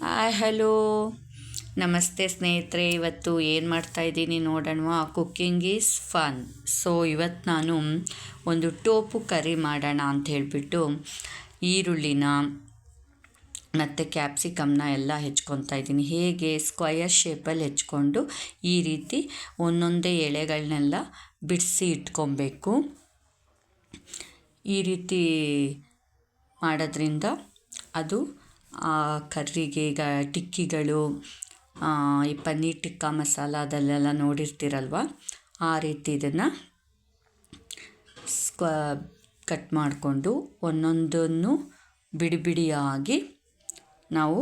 Hi hello ನಮಸ್ತೆ ಸ್ನೇಹಿತರೆ. ಇವತ್ತು ಏನು ಮಾಡ್ತಾಯಿದ್ದೀನಿ ನೋಡೋಣ. Cooking is fun. ಸೊ ಇವತ್ತು ನಾನು ಒಂದು ಟೋಪು ಕರಿ ಮಾಡೋಣ ಅಂತ ಹೇಳಿಬಿಟ್ಟು ಈರುಳ್ಳಿನ ಮತ್ತು ಕ್ಯಾಪ್ಸಿಕಮ್ನ ಎಲ್ಲ ಹೆಚ್ಕೊತಾ ಇದ್ದೀನಿ. ಹೇಗೆ ಸ್ಕ್ವಯರ್ ಶೇಪಲ್ಲಿ ಹೆಚ್ಕೊಂಡು ಈ ರೀತಿ ಒಂದೊಂದೇ ಎಳೆಗಳನ್ನೆಲ್ಲ ಬಿಡಿಸಿ ಇಟ್ಕೊಬೇಕು. ಈ ರೀತಿ ಮಾಡೋದ್ರಿಂದ ಅದು ಕರ್ರಿಗೆ ಈಗ ಟಿಕ್ಕಿಗಳು, ಈ ಪನ್ನೀರ್ ಟಿಕ್ಕಾ ಮಸಾಲ ಅದಲ್ಲೆಲ್ಲ ನೋಡಿರ್ತೀರಲ್ವ, ಆ ರೀತಿ ಇದನ್ನು ಕಟ್ ಮಾಡಿಕೊಂಡು ಒಂದೊಂದನ್ನು ಬಿಡಿ ಬಿಡಿಯಾಗಿ ನಾವು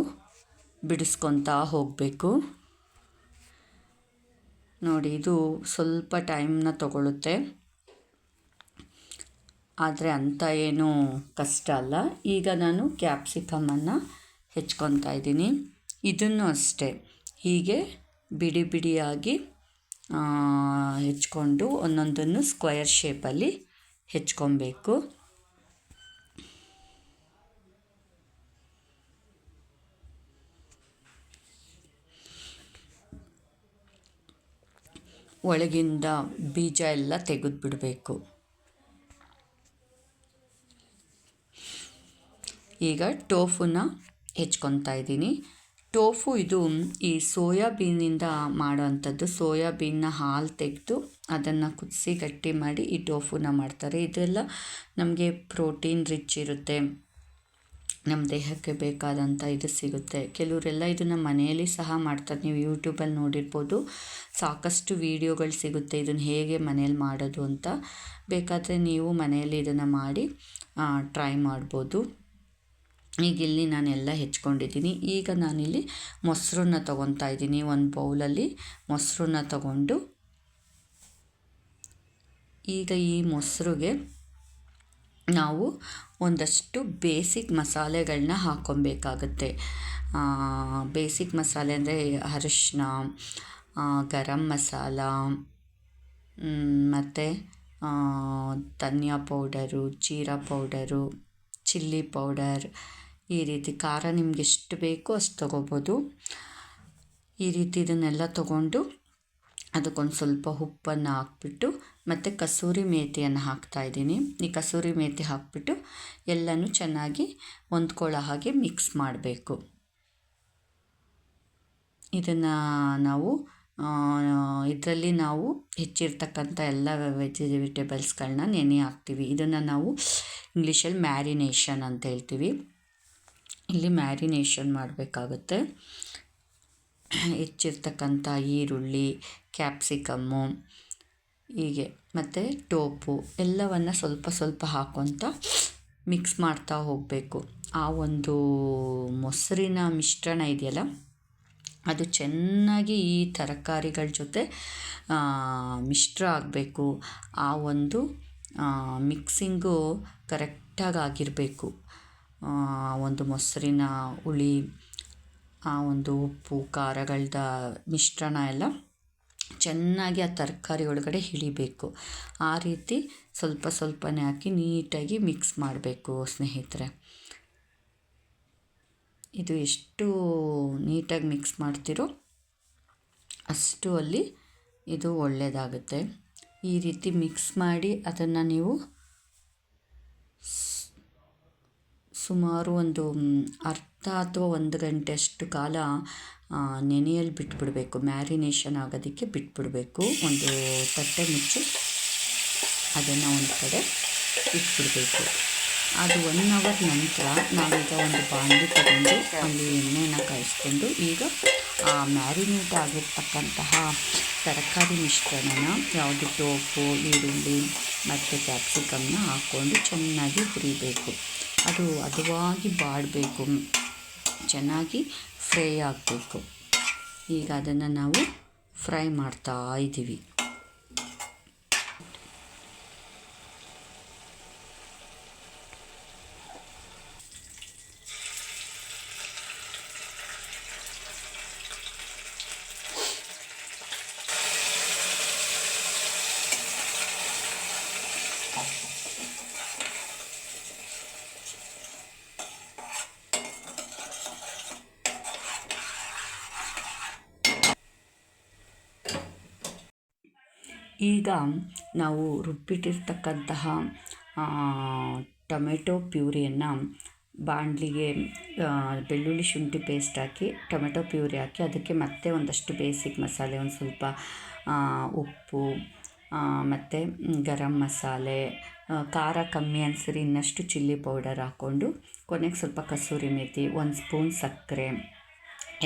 ಬಿಡಿಸ್ಕೊತಾ ಹೋಗಬೇಕು. ನೋಡಿ, ಇದು ಸ್ವಲ್ಪ ಟೈಮ್ನ ತಗೊಳ್ಳುತ್ತೆ, ಆದರೆ ಅಂಥ ಏನೂ ಕಷ್ಟ ಅಲ್ಲ. ಈಗ ನಾನು ಕ್ಯಾಪ್ಸಿಕಮನ್ನು ಹೆಚ್ಕೊತಾ ಇದ್ದೀನಿ. ಇದನ್ನು ಅಷ್ಟೇ ಹೀಗೆ ಬಿಡಿ ಬಿಡಿಯಾಗಿ ಹೆಚ್ಕೊಂಡು ಒಂದೊಂದನ್ನು ಸ್ಕ್ವಯರ್ ಶೇಪಲ್ಲಿ ಹೆಚ್ಕೊಬೇಕು. ಒಳಗಿಂದ ಬೀಜ ಎಲ್ಲ ತೆಗೆದುಬಿಡಬೇಕು. ಈಗ ಟೋಫುನ ಹೆಚ್ಕೊತಾ ಇದ್ದೀನಿ. ಟೋಫು ಇದು ಈ ಸೋಯಾಬೀನಿಂದ ಮಾಡೋವಂಥದ್ದು. ಸೋಯಾಬೀನ್ನ ಹಾಲು ತೆಗೆದು ಅದನ್ನು ಕುದಿಸಿ ಗಟ್ಟಿ ಮಾಡಿ ಈ ಟೋಫುನ ಮಾಡ್ತಾರೆ. ಇದೆಲ್ಲ ನಮಗೆ ಪ್ರೋಟೀನ್ ರಿಚ್ ಇರುತ್ತೆ, ನಮ್ಮ ದೇಹಕ್ಕೆ ಬೇಕಾದಂಥ ಇದು ಸಿಗುತ್ತೆ. ಕೆಲವರೆಲ್ಲ ಇದನ್ನು ಮನೆಯಲ್ಲಿ ಸಹ ಮಾಡ್ತಾರೆ. ನೀವು ಯೂಟ್ಯೂಬಲ್ಲಿ ನೋಡಿರ್ಬೋದು, ಸಾಕಷ್ಟು ವೀಡಿಯೋಗಳು ಸಿಗುತ್ತೆ ಇದನ್ನು ಹೇಗೆ ಮನೇಲಿ ಮಾಡೋದು ಅಂತ. ಬೇಕಾದರೆ ನೀವು ಮನೆಯಲ್ಲಿ ಇದನ್ನು ಮಾಡಿ ಟ್ರೈ ಮಾಡ್ಬೋದು. ಈಗ ಇಲ್ಲಿ ನಾನೆಲ್ಲ ಹೆಚ್ಕೊಂಡಿದ್ದೀನಿ. ಈಗ ನಾನಿಲ್ಲಿ ಮೊಸರನ್ನ ತೊಗೊತಾ ಇದ್ದೀನಿ. ಒಂದು ಬೌಲಲ್ಲಿ ಮೊಸರನ್ನ ತಗೊಂಡು ಈಗ ಈ ಮೊಸರಿಗೆ ನಾವು ಒಂದಷ್ಟು ಬೇಸಿಕ್ ಮಸಾಲೆಗಳನ್ನ ಹಾಕ್ಕೊಬೇಕಾಗತ್ತೆ. ಬೇಸಿಕ್ ಮಸಾಲೆ ಅಂದರೆ ಅರಿಶಿನ, ಗರಂ ಮಸಾಲ, ಮತ್ತು ಧನಿಯಾ ಪೌಡರು, ಜೀರಾ ಪೌಡರು, ಚಿಲ್ಲಿ ಪೌಡರ್, ಈ ರೀತಿ ಖಾರ ನಿಮ್ಗೆ ಎಷ್ಟು ಬೇಕೋ ಅಷ್ಟು ತೊಗೋಬೋದು. ಈ ರೀತಿ ಇದನ್ನೆಲ್ಲ ತೊಗೊಂಡು ಅದಕ್ಕೊಂದು ಸ್ವಲ್ಪ ಉಪ್ಪನ್ನು ಹಾಕ್ಬಿಟ್ಟು ಮತ್ತು ಕಸೂರಿ ಮೇಥಿಯನ್ನು ಹಾಕ್ತಾಯಿದ್ದೀನಿ. ಈ ಕಸೂರಿ ಮೇಥಿ ಹಾಕ್ಬಿಟ್ಟು ಎಲ್ಲನೂ ಚೆನ್ನಾಗಿ ಹೊಂದ್ಕೊಳ್ಳೋ ಹಾಗೆ ಮಿಕ್ಸ್ ಮಾಡಬೇಕು. ಇದನ್ನು ನಾವು ಇದರಲ್ಲಿ ನಾವು ಹೆಚ್ಚಿರ್ತಕ್ಕಂಥ ಎಲ್ಲ ವೆಜಿಟೇಬಲ್ಸ್ಗಳನ್ನ ನೆನೆ ಹಾಕ್ತೀವಿ. ಇದನ್ನು ನಾವು ಇಂಗ್ಲೀಷಲ್ಲಿ ಮ್ಯಾರಿನೇಷನ್ ಅಂತ ಹೇಳ್ತೀವಿ. ಇಲ್ಲಿ ಮ್ಯಾರಿನೇಷನ್ ಮಾಡಬೇಕಾಗುತ್ತೆ. ಹೆಚ್ಚಿರ್ತಕ್ಕಂಥ ಈರುಳ್ಳಿ, ಕ್ಯಾಪ್ಸಿಕಮ್ಮು, ಹೀಗೆ ಮತ್ತು ಟೋಪು ಎಲ್ಲವನ್ನು ಸ್ವಲ್ಪ ಸ್ವಲ್ಪ ಹಾಕ್ಕೊತ ಮಿಕ್ಸ್ ಮಾಡ್ತಾ ಹೋಗಬೇಕು. ಆ ಒಂದು ಮೊಸರಿನ ಮಿಶ್ರಣ ಇದೆಯಲ್ಲ, ಅದು ಚೆನ್ನಾಗಿ ಈ ತರಕಾರಿಗಳ ಜೊತೆ ಮಿಶ್ರ ಆಗಬೇಕು. ಆ ಒಂದು ಮಿಕ್ಸಿಂಗು ಕರೆಕ್ಟಾಗಿ ಆಗಿರಬೇಕು. ಒಂದು ಮೊಸರಿನ ಹುಳಿ, ಆ ಒಂದು ಉಪ್ಪು ಖಾರಗಳದ ಮಿಶ್ರಣ ಎಲ್ಲ ಚೆನ್ನಾಗಿ ಆ ತರಕಾರಿ ಒಳಗಡೆ ಹಿಡಿಬೇಕು. ಆ ರೀತಿ ಸ್ವಲ್ಪ ಸ್ವಲ್ಪನೇ ಹಾಕಿ ನೀಟಾಗಿ ಮಿಕ್ಸ್ ಮಾಡಬೇಕು ಸ್ನೇಹಿತರೆ. ಇದು ಎಷ್ಟು ನೀಟಾಗಿ ಮಿಕ್ಸ್ ಮಾಡ್ತೀರೋ ಅಷ್ಟು ಅಲ್ಲಿ ಇದು ಒಳ್ಳೆಯದಾಗುತ್ತೆ. ಈ ರೀತಿ ಮಿಕ್ಸ್ ಮಾಡಿ ಅದನ್ನು ನೀವು ಸುಮಾರು ಒಂದು ಅರ್ಧ ಅಥವಾ 1 ಗಂಟೆ ಅಷ್ಟು ಕಾಲ ನೆನೆಯಲ್ಲಿ ಬಿಟ್ಬಿಡಬೇಕು. ಮ್ಯಾರಿನೇಷನ್ ಆಗೋದಕ್ಕೆ ಬಿಟ್ಬಿಡಬೇಕು. ಒಂದು ತಟ್ಟೆ ಮುಚ್ಚಿ ಅದನ್ನು ಒಂದು ಕಡೆ ಇಟ್ಬಿಡಬೇಕು. ಅದು 1 ಅವರ್ ನಂತರ ನಾವೀಗ ಒಂದು ಬಾಣಲಿ ತಗೊಂಡು ಅಲ್ಲಿ ಎಣ್ಣೆನ ಕಾಯಿಸ್ಕೊಂಡು ಈಗ ಆ ಮ್ಯಾರಿನೇಟ್ ಆಗಿರ್ತಕ್ಕಂತಹ ತರಕಾರಿ ಮಿಶ್ರಣನ, ಯಾವುದು ಟೋಪು, ಈರುಳ್ಳಿ ಮತ್ತು ಕ್ಯಾಪ್ಸಿಕಮ್ನ ಹಾಕ್ಕೊಂಡು ಚೆನ್ನಾಗಿ ಹುರಿಬೇಕು. ಅದು ಹದವಾಗಿ ಬಾಡಬೇಕು, ಚೆನ್ನಾಗಿ ಫ್ರೈ ಆಗಬೇಕು. ಈಗ ಅದನ್ನು ನಾವು ಫ್ರೈ ಮಾಡ್ತಾ ಇದ್ದೀವಿ. ಈಗ ನಾವು ರುಬ್ಬಿಟ್ಟಿರ್ತಕ್ಕಂತಹ ಟೊಮೆಟೊ ಪ್ಯೂರಿಯನ್ನು ಬಾಣಲಿಗೆ ಬೆಳ್ಳುಳ್ಳಿ ಶುಂಠಿ ಪೇಸ್ಟ್ ಹಾಕಿ ಟೊಮೆಟೊ ಪ್ಯೂರಿ ಹಾಕಿ ಅದಕ್ಕೆ ಮತ್ತೆ ಒಂದಷ್ಟು ಬೇಸಿಕ್ ಮಸಾಲೆ, ಒಂದು ಸ್ವಲ್ಪ ಉಪ್ಪು ಮತ್ತು ಗರಂ ಮಸಾಲೆ, ಖಾರ ಕಮ್ಮಿ ಅನಿಸಿದ್ರೆ ಇನ್ನಷ್ಟು ಚಿಲ್ಲಿ ಪೌಡರ್ ಹಾಕ್ಕೊಂಡು ಕೊನೆಗೆ ಸ್ವಲ್ಪ ಕಸೂರಿ ಮೇಥಿ, 1 ಸ್ಪೂನ್ ಸಕ್ಕರೆ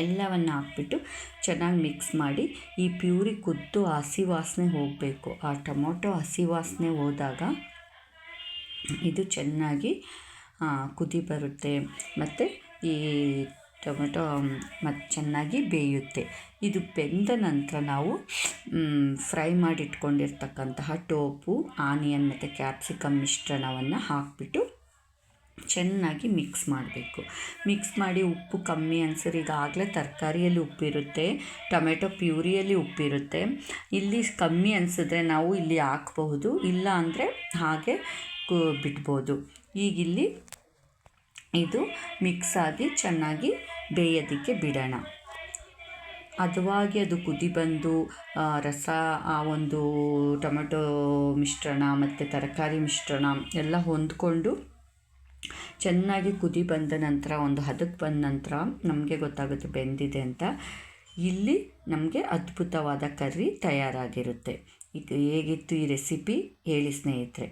ಎಲ್ಲವನ್ನು ಹಾಕ್ಬಿಟ್ಟು ಚೆನ್ನಾಗಿ ಮಿಕ್ಸ್ ಮಾಡಿ ಈ ಪ್ಯೂರಿ ಕುದ್ದು ಹಸಿ ವಾಸನೆ ಹೋಗಬೇಕು. ಆ ಟೊಮೊಟೊ ಹಸಿ ವಾಸನೆ ಹೋದಾಗ ಇದು ಚೆನ್ನಾಗಿ ಕುದಿ ಬರುತ್ತೆ ಮತ್ತು ಈ ಟೊಮೆಟೊ ಮತ್ತು ಚೆನ್ನಾಗಿ ಬೇಯುತ್ತೆ. ಇದು ಬೆಂದ ನಂತರ ನಾವು ಫ್ರೈ ಮಾಡಿಟ್ಕೊಂಡಿರ್ತಕ್ಕಂತಹ ಟೋಫು, ಆನಿಯನ್ ಮತ್ತು ಕ್ಯಾಪ್ಸಿಕಮ್ ಮಿಶ್ರಣವನ್ನು ಹಾಕಿಬಿಟ್ಟು ಚೆನ್ನಾಗಿ ಮಿಕ್ಸ್ ಮಾಡಬೇಕು. ಮಿಕ್ಸ್ ಮಾಡಿ ಉಪ್ಪು ಕಮ್ಮಿ ಅನಿಸಿದ್ರೆ, ಈಗಾಗಲೇ ತರಕಾರಿಯಲ್ಲಿ ಉಪ್ಪಿರುತ್ತೆ, ಟೊಮೆಟೊ ಪ್ಯೂರಿಯಲ್ಲಿ ಉಪ್ಪಿರುತ್ತೆ, ಇಲ್ಲಿ ಕಮ್ಮಿ ಅನಿಸಿದ್ರೆ ನಾವು ಇಲ್ಲಿ ಹಾಕಬಹುದು, ಇಲ್ಲ ಅಂದರೆ ಹಾಗೆ ಬಿಡ್ಬೋದು. ಈಗಿಲ್ಲಿ ಇದು ಮಿಕ್ಸ್ ಆಗಿ ಚೆನ್ನಾಗಿ ಬೇಯೋದಕ್ಕೆ ಬಿಡೋಣ. ಹದವಾಗಿ ಅದು ಕುದಿ ಬಂದು ರಸ, ಆ ಒಂದು ಟೊಮೆಟೊ ಮಿಶ್ರಣ ಮತ್ತು ತರಕಾರಿ ಮಿಶ್ರಣ ಎಲ್ಲ ಹೊಂದ್ಕೊಂಡು ಚೆನ್ನಾಗಿ ಕುದಿ ಬಂದ ನಂತರ, ಒಂದು ಹದಕ್ಕೆ ಬಂದ ನಂತರ ನಮಗೆ ಗೊತ್ತಾಗುತ್ತೆ ಬೆಂದಿದೆ ಅಂತ. ಇಲ್ಲಿ ನಮಗೆ ಅದ್ಭುತವಾದ ಕರ್ರಿ ತಯಾರಾಗಿರುತ್ತೆ. ಈಗ ಹೇಗಿತ್ತು ಈ ರೆಸಿಪಿ ಹೇಳಿ ಸ್ನೇಹಿತರೆ.